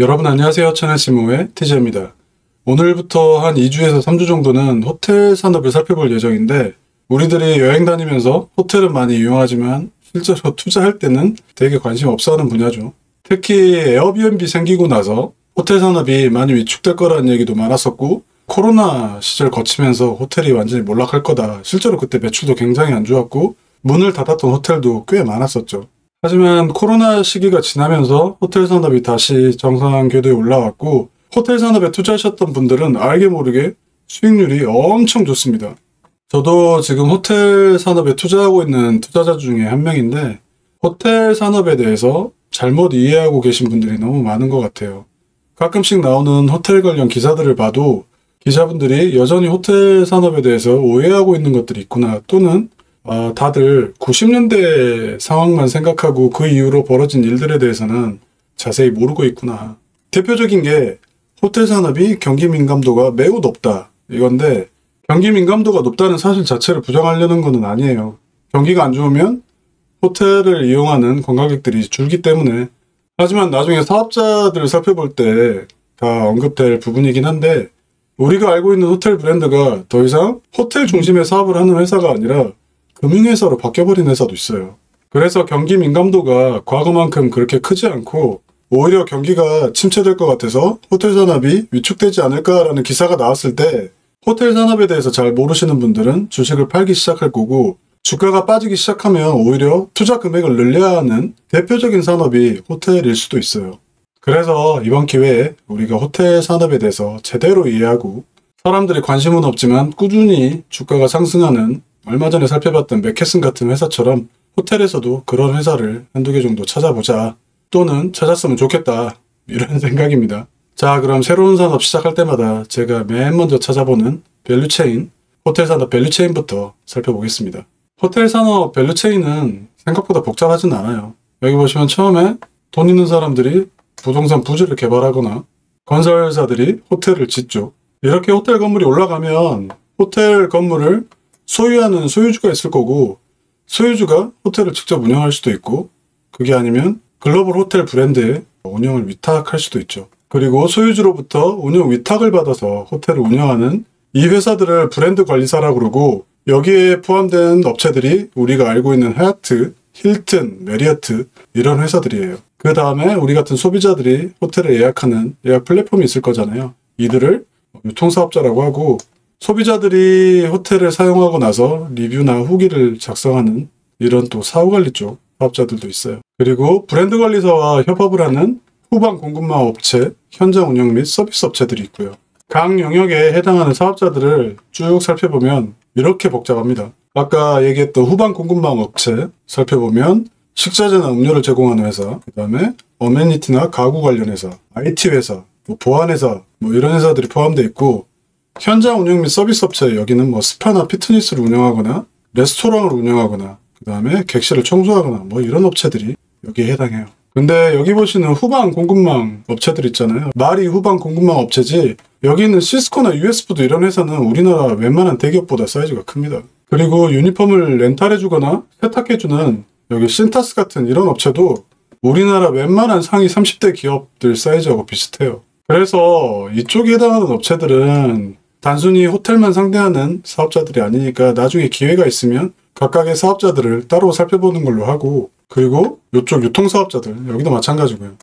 여러분 안녕하세요. 천연시모의 TJ입니다. 오늘부터 한 2주에서 3주 정도는 호텔 산업을 살펴볼 예정인데, 우리들이 여행 다니면서 호텔은 많이 이용하지만 실제로 투자할 때는 되게 관심 없어하는 분야죠. 특히 에어비앤비 생기고 나서 호텔 산업이 많이 위축될 거라는 얘기도 많았었고, 코로나 시절 거치면서 호텔이 완전히 몰락할 거다. 실제로 그때 매출도 굉장히 안 좋았고 문을 닫았던 호텔도 꽤 많았었죠. 하지만 코로나 시기가 지나면서 호텔 산업이 다시 정상 궤도에 올라왔고, 호텔 산업에 투자하셨던 분들은 알게 모르게 수익률이 엄청 좋습니다. 저도 지금 호텔 산업에 투자하고 있는 투자자 중에 한 명인데, 호텔 산업에 대해서 잘못 이해하고 계신 분들이 너무 많은 것 같아요. 가끔씩 나오는 호텔 관련 기사들을 봐도 기자분들이 여전히 호텔 산업에 대해서 오해하고 있는 것들이 있구나, 또는 다들 90년대 상황만 생각하고 그 이후로 벌어진 일들에 대해서는 자세히 모르고 있구나. 대표적인 게 호텔 산업이 경기 민감도가 매우 높다, 이건데, 경기 민감도가 높다는 사실 자체를 부정하려는 것은 아니에요. 경기가 안 좋으면 호텔을 이용하는 관광객들이 줄기 때문에. 하지만 나중에 사업자들을 살펴볼 때 다 언급될 부분이긴 한데, 우리가 알고 있는 호텔 브랜드가 더 이상 호텔 중심의 사업을 하는 회사가 아니라 금융회사로 바뀌어버린 회사도 있어요. 그래서 경기 민감도가 과거만큼 그렇게 크지 않고 오히려 경기가 침체될 것 같아서 호텔 산업이 위축되지 않을까라는 기사가 나왔을 때, 호텔 산업에 대해서 잘 모르시는 분들은 주식을 팔기 시작할 거고, 주가가 빠지기 시작하면 오히려 투자 금액을 늘려야 하는 대표적인 산업이 호텔일 수도 있어요. 그래서 이번 기회에 우리가 호텔 산업에 대해서 제대로 이해하고, 사람들이 관심은 없지만 꾸준히 주가가 상승하는, 얼마 전에 살펴봤던 맥케슨 같은 회사처럼 호텔에서도 그런 회사를 한두 개 정도 찾아보자, 또는 찾았으면 좋겠다, 이런 생각입니다. 자, 그럼 새로운 산업 시작할 때마다 제가 맨 먼저 찾아보는 밸류체인, 호텔 산업 밸류체인부터 살펴보겠습니다. 호텔 산업 밸류체인은 생각보다 복잡하진 않아요. 여기 보시면 처음에 돈 있는 사람들이 부동산 부지를 개발하거나 건설사들이 호텔을 짓죠. 이렇게 호텔 건물이 올라가면 호텔 건물을 소유하는 소유주가 있을 거고, 소유주가 호텔을 직접 운영할 수도 있고, 그게 아니면 글로벌 호텔 브랜드에 운영을 위탁할 수도 있죠. 그리고 소유주로부터 운영 위탁을 받아서 호텔을 운영하는 이 회사들을 브랜드 관리사라고 그러고, 여기에 포함된 업체들이 우리가 알고 있는 하얏트, 힐튼, 메리어트, 이런 회사들이에요. 그 다음에 우리 같은 소비자들이 호텔을 예약하는 예약 플랫폼이 있을 거잖아요. 이들을 유통사업자라고 하고, 소비자들이 호텔을 사용하고 나서 리뷰나 후기를 작성하는 이런 또 사후관리 쪽 사업자들도 있어요. 그리고 브랜드 관리사와 협업을 하는 후방 공급망 업체, 현장 운영 및 서비스 업체들이 있고요. 각 영역에 해당하는 사업자들을 쭉 살펴보면 이렇게 복잡합니다. 아까 얘기했던 후방 공급망 업체 살펴보면 식자재나 음료를 제공하는 회사, 그 다음에 어메니티나 가구 관련 회사, IT 회사, 보안회사, 이런 회사들이 포함되어 있고, 현장 운영 및 서비스 업체, 여기는 스파나 피트니스를 운영하거나 레스토랑을 운영하거나 그 다음에 객실을 청소하거나 이런 업체들이 여기에 해당해요. 근데 여기 보시는 후방 공급망 업체들 있잖아요. 말이 후방 공급망 업체지, 여기는 시스코나 US푸드 이런 회사는 우리나라 웬만한 대기업보다 사이즈가 큽니다. 그리고 유니폼을 렌탈해주거나 세탁해주는 여기 신타스 같은 이런 업체도 우리나라 웬만한 상위 30대 기업들 사이즈하고 비슷해요. 그래서 이쪽에 해당하는 업체들은 단순히 호텔만 상대하는 사업자들이 아니니까 나중에 기회가 있으면 각각의 사업자들을 따로 살펴보는 걸로 하고, 그리고 이쪽 유통사업자들, 여기도 마찬가지고요.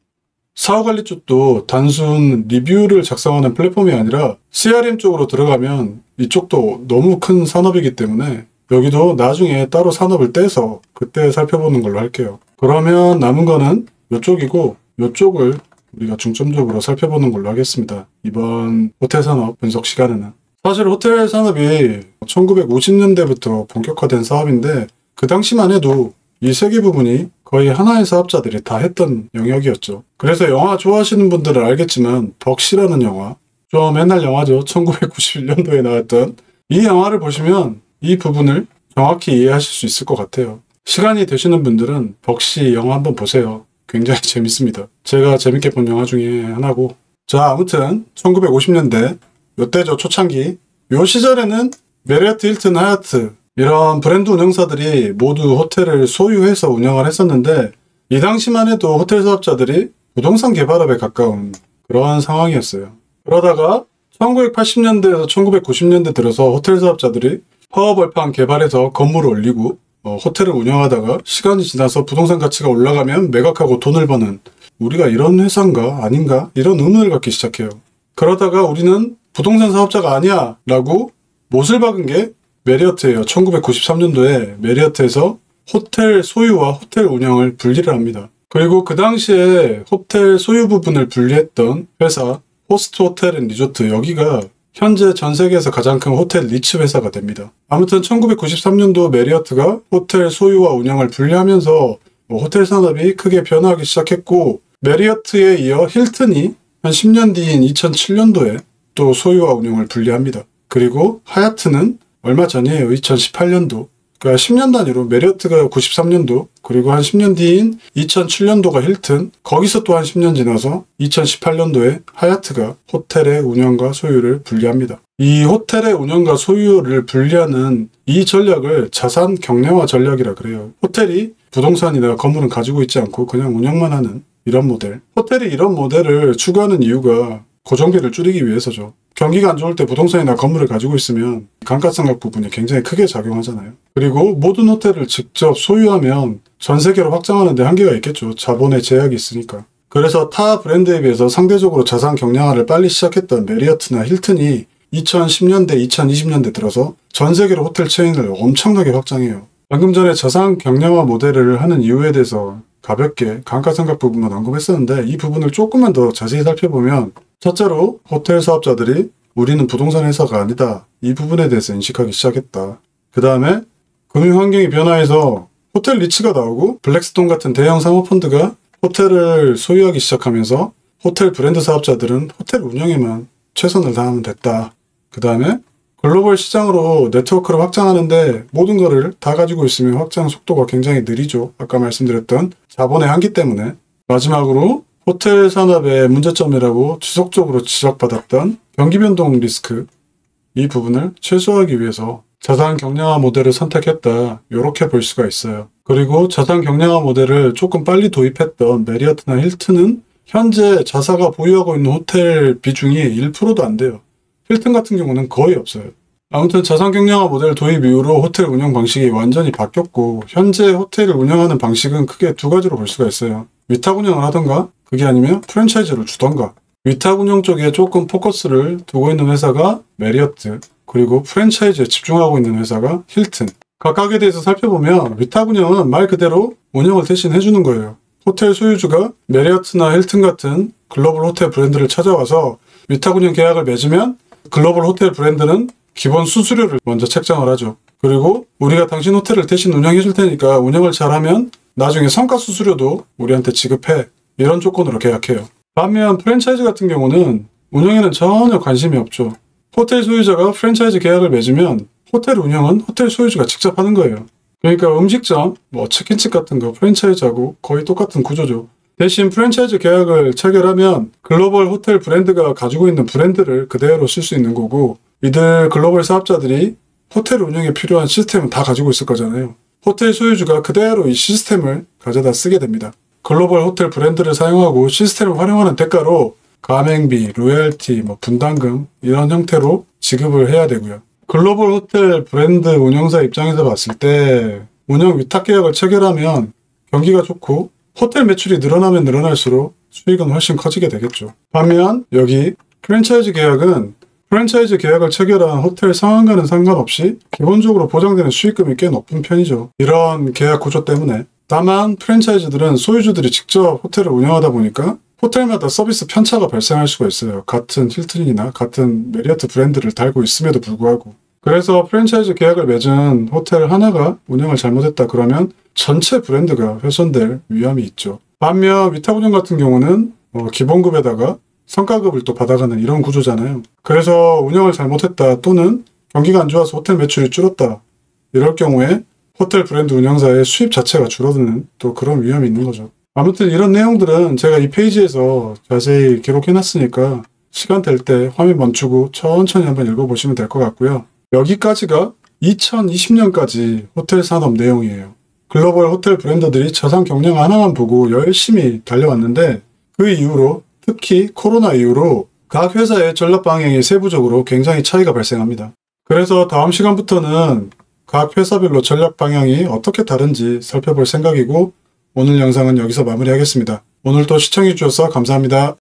사후관리 쪽도 단순 리뷰를 작성하는 플랫폼이 아니라 CRM 쪽으로 들어가면 이쪽도 너무 큰 산업이기 때문에 여기도 나중에 따로 산업을 떼서 그때 살펴보는 걸로 할게요. 그러면 남은 거는 이쪽이고, 이쪽을 우리가 중점적으로 살펴보는 걸로 하겠습니다. 이번 호텔 산업 분석 시간에는. 사실 호텔 산업이 1950년대부터 본격화된 사업인데, 그 당시만 해도 이 세 개 부분이 거의 하나의 사업자들이 다 했던 영역이었죠. 그래서 영화 좋아하시는 분들은 알겠지만 덕시라는 영화, 좀 옛날 영화죠. 1991년도에 나왔던 이 영화를 보시면 이 부분을 정확히 이해하실 수 있을 것 같아요. 시간이 되시는 분들은 덕시 영화 한번 보세요. 굉장히 재밌습니다. 제가 재밌게 본 영화 중에 하나고. 자, 아무튼 1950년대 요때죠. 초창기. 요 시절에는 메리어트, 힐튼, 하얏트 이런 브랜드 운영사들이 모두 호텔을 소유해서 운영을 했었는데, 이 당시만 해도 호텔 사업자들이 부동산 개발업에 가까운 그러한 상황이었어요. 그러다가 1980년대에서 1990년대 들어서 호텔 사업자들이 파워벌판 개발해서 건물을 올리고 호텔을 운영하다가 시간이 지나서 부동산 가치가 올라가면 매각하고 돈을 버는, 우리가 이런 회사인가 아닌가 이런 의문을 갖기 시작해요. 그러다가 우리는 부동산 사업자가 아니야 라고 못을 박은 게 메리어트예요. 1993년도에 메리어트에서 호텔 소유와 호텔 운영을 분리를 합니다. 그리고 그 당시에 호텔 소유 부분을 분리했던 회사 호스트 호텔 앤 리조트, 여기가 현재 전 세계에서 가장 큰 호텔 리츠 회사가 됩니다. 아무튼 1993년도 메리어트가 호텔 소유와 운영을 분리하면서 호텔 산업이 크게 변화하기 시작했고, 메리어트에 이어 힐튼이 한 10년 뒤인 2007년도에 또 소유와 운영을 분리합니다. 그리고 하얏트는 얼마 전이에요. 2018년도. 그러니까 10년 단위로 메리어트가 93년도, 그리고 한 10년 뒤인 2007년도가 힐튼, 거기서 또 한 10년 지나서 2018년도에 하얏트가 호텔의 운영과 소유를 분리합니다. 이 호텔의 운영과 소유를 분리하는 이 전략을 자산 경량화 전략이라 그래요. 호텔이 부동산이나 건물은 가지고 있지 않고 그냥 운영만 하는 이런 모델. 호텔이 이런 모델을 추구하는 이유가 고정비를 줄이기 위해서죠. 경기가 안 좋을 때 부동산이나 건물을 가지고 있으면 감가상각 부분이 굉장히 크게 작용하잖아요. 그리고 모든 호텔을 직접 소유하면 전 세계로 확장하는 데 한계가 있겠죠. 자본의 제약이 있으니까. 그래서 타 브랜드에 비해서 상대적으로 자산 경량화를 빨리 시작했던 메리어트나 힐튼이 2010년대, 2020년대 들어서 전 세계로 호텔 체인을 엄청나게 확장해요. 방금 전에 자산 경량화 모델을 하는 이유에 대해서 가볍게 감가상각 부분만 언급했었는데, 이 부분을 조금만 더 자세히 살펴보면 첫째로 호텔 사업자들이 우리는 부동산 회사가 아니다, 이 부분에 대해서 인식하기 시작했다. 그 다음에 금융 환경이 변화해서 호텔 리츠가 나오고 블랙스톤 같은 대형 사모펀드가 호텔을 소유하기 시작하면서 호텔 브랜드 사업자들은 호텔 운영에만 최선을 다하면 됐다. 그 다음에 글로벌 시장으로 네트워크를 확장하는데 모든 거를 다 가지고 있으면 확장 속도가 굉장히 느리죠. 아까 말씀드렸던 자본의 한계 때문에. 마지막으로 호텔 산업의 문제점이라고 지속적으로 지적받았던 경기 변동 리스크, 이 부분을 최소화하기 위해서 자산 경량화 모델을 선택했다, 이렇게 볼 수가 있어요. 그리고 자산 경량화 모델을 조금 빨리 도입했던 메리어트나 힐튼은 현재 자사가 보유하고 있는 호텔 비중이 1%도 안 돼요. 힐튼 같은 경우는 거의 없어요. 아무튼 자산 경량화 모델 도입 이후로 호텔 운영 방식이 완전히 바뀌었고, 현재 호텔을 운영하는 방식은 크게 두 가지로 볼 수가 있어요. 위탁 운영을 하던가, 그게 아니면 프랜차이즈를 주던가. 위탁 운영 쪽에 조금 포커스를 두고 있는 회사가 메리어트, 그리고 프랜차이즈에 집중하고 있는 회사가 힐튼. 각각에 대해서 살펴보면 위탁 운영은 말 그대로 운영을 대신 해주는 거예요. 호텔 소유주가 메리어트나 힐튼 같은 글로벌 호텔 브랜드를 찾아와서 위탁 운영 계약을 맺으면 글로벌 호텔 브랜드는 기본 수수료를 먼저 책정을 하죠. 그리고 우리가 당신 호텔을 대신 운영해 줄 테니까 운영을 잘하면 나중에 성과 수수료도 우리한테 지급해, 이런 조건으로 계약해요. 반면 프랜차이즈 같은 경우는 운영에는 전혀 관심이 없죠. 호텔 소유자가 프랜차이즈 계약을 맺으면 호텔 운영은 호텔 소유주가 직접 하는 거예요. 그러니까 음식점, 치킨집 같은 거 프랜차이즈하고 거의 똑같은 구조죠. 대신 프랜차이즈 계약을 체결하면 글로벌 호텔 브랜드가 가지고 있는 브랜드를 그대로 쓸 수 있는 거고, 이들 글로벌 사업자들이 호텔 운영에 필요한 시스템은 다 가지고 있을 거잖아요. 호텔 소유주가 그대로 이 시스템을 가져다 쓰게 됩니다. 글로벌 호텔 브랜드를 사용하고 시스템을 활용하는 대가로 가맹비, 로열티, 분담금 이런 형태로 지급을 해야 되고요. 글로벌 호텔 브랜드 운영사 입장에서 봤을 때 운영 위탁 계약을 체결하면 경기가 좋고 호텔 매출이 늘어나면 늘어날수록 수익은 훨씬 커지게 되겠죠. 반면 여기 프랜차이즈 계약은 프랜차이즈 계약을 체결한 호텔 상황과는 상관없이 기본적으로 보장되는 수익금이 꽤 높은 편이죠. 이런 계약 구조 때문에. 다만 프랜차이즈들은 소유주들이 직접 호텔을 운영하다 보니까 호텔마다 서비스 편차가 발생할 수가 있어요. 같은 힐튼이나 같은 메리어트 브랜드를 달고 있음에도 불구하고. 그래서 프랜차이즈 계약을 맺은 호텔 하나가 운영을 잘못했다 그러면 전체 브랜드가 훼손될 위험이 있죠. 반면 위탁 운영 같은 경우는 기본급에다가 성과급을 또 받아가는 이런 구조잖아요. 그래서 운영을 잘못했다 또는 경기가 안 좋아서 호텔 매출이 줄었다, 이럴 경우에 호텔 브랜드 운영사의 수입 자체가 줄어드는 또 그런 위험이 있는 거죠. 아무튼 이런 내용들은 제가 이 페이지에서 자세히 기록해놨으니까 시간 될 때 화면 멈추고 천천히 한번 읽어보시면 될 것 같고요. 여기까지가 2020년까지 호텔 산업 내용이에요. 글로벌 호텔 브랜드들이 자산 경량 하나만 보고 열심히 달려왔는데 그 이후로 특히 코로나 이후로 각 회사의 전략 방향이 세부적으로 굉장히 차이가 발생합니다. 그래서 다음 시간부터는 각 회사별로 전략 방향이 어떻게 다른지 살펴볼 생각이고 오늘 영상은 여기서 마무리하겠습니다. 오늘도 시청해주셔서 감사합니다.